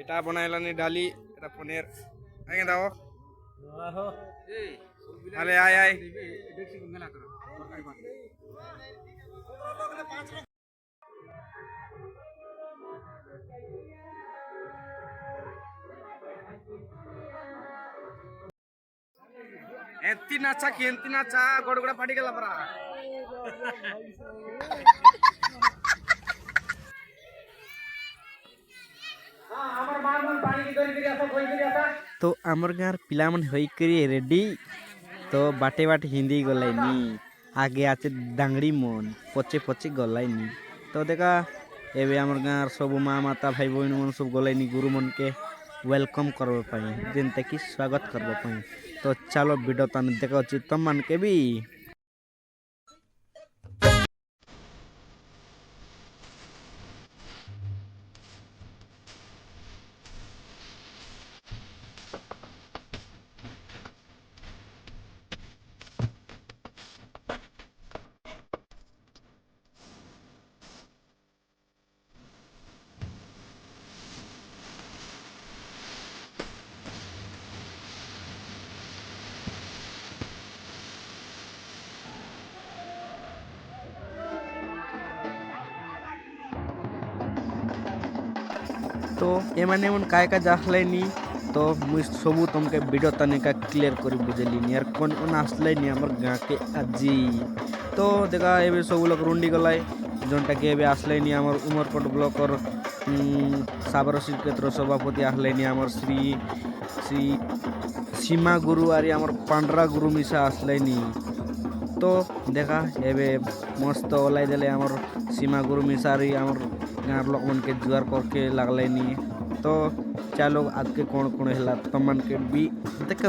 এটা বনাইলানি ডালি, এটা পনির আগে দাও। আরে আয় আয়। এতি নাচা কি এতি নাচা গড়গড়া ফাটি গেল পরা। तो आमर गाँव पिला मन होइकरी रेडी तो बाटे बाटे हिंदी गलाइनी आगे आचे डांगड़ी मन पचे पचे गलाइनी तो देखा एबे आमर गाँव सब माँ माता भाई बहन मन सब गलाइनी गुरु मन के वेलकम करबो पाई जेनते कि स्वागत करबो पाई। तो चलो वीडियो तन देखो तुम मन के भी। तो एमाने मन काय का जाखलाइनी तो मुई सबू तुमके वीडियो तनिका क्लियर करी बुझेलिनी यार कौन कौन आसलाइनी हमर गाँव के आजी। तो देखा एबे सब लोग रुंडी गलाय जोनटा के एबे आसलाइनी हमर उमरकोट ब्लॉक और साबर क्षेत्र सभापति आसलाइनी हमर श्री श्री सीमा गुरु आरी हमर पांडरा गुरु मिसा आसलाइनी। तो देखा एबे मस्त ओलाई देले हमर सीमा गुरु मिसारी हमर गाँव लोग मन के जुआर करके लगलैनी। तो चलो आज के कौन कौन है तुम मन के भी देखा।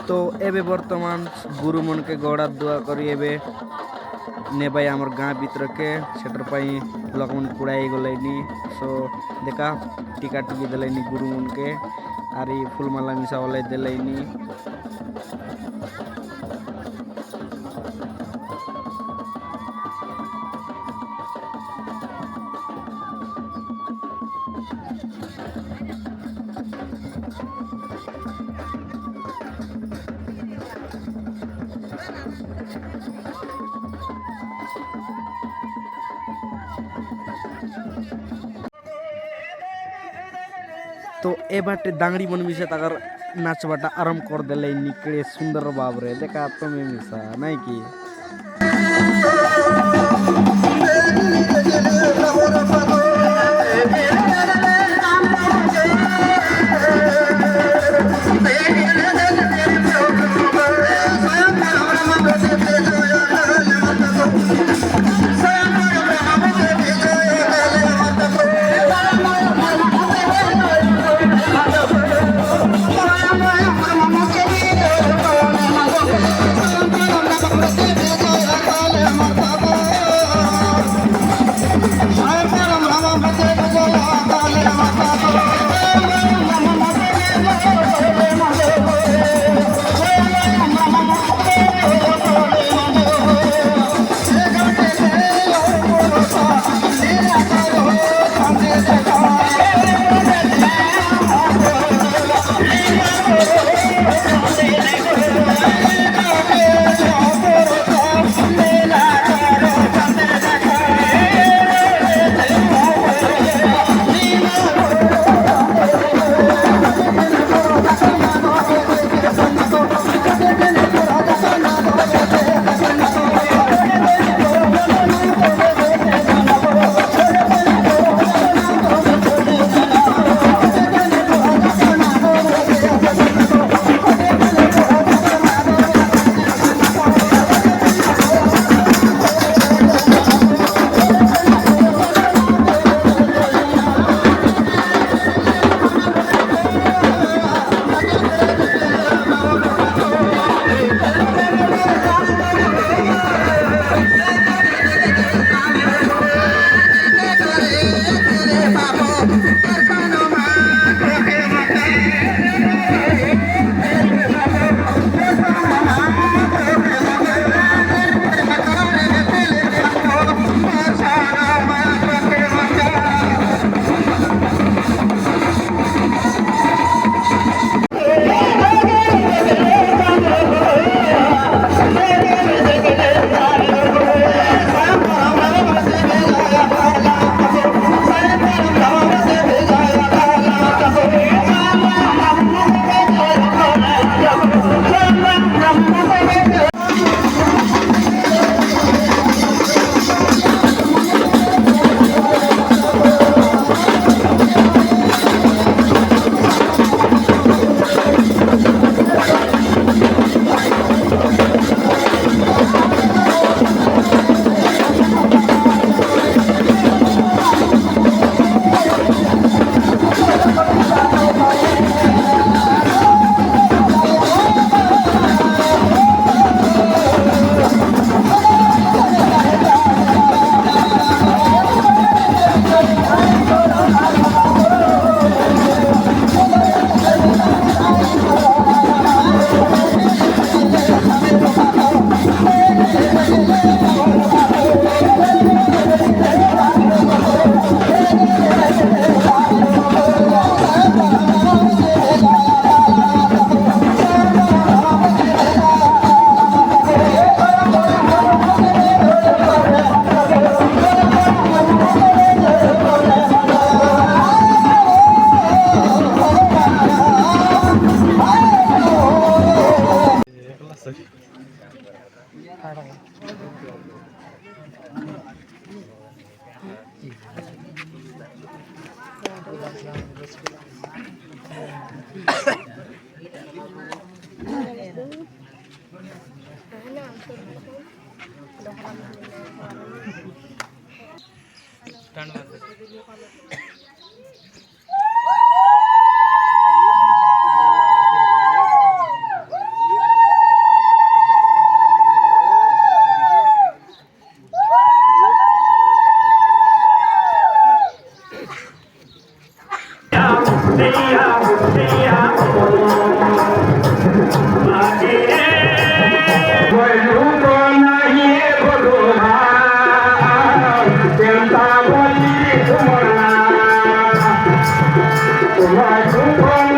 तो एबे वर्तमान गुरु मन के गड़ा दुआ करी एबे नेबाई आमर गाँव भीतर के सेटर पाई लोक मन कुड़ाई गलाइनी। सो देखा टीका टुकी दिलाइनी गुरु मन के आरी फूलमाला मिसा ओलाई दिलाइनी। तो ए बाटे दांगड़ी मन मिसा तगर नाच बाटा आरंभ कर देले निकले सुंदर बाबरे देखा तुम्हें मिसा नहीं की।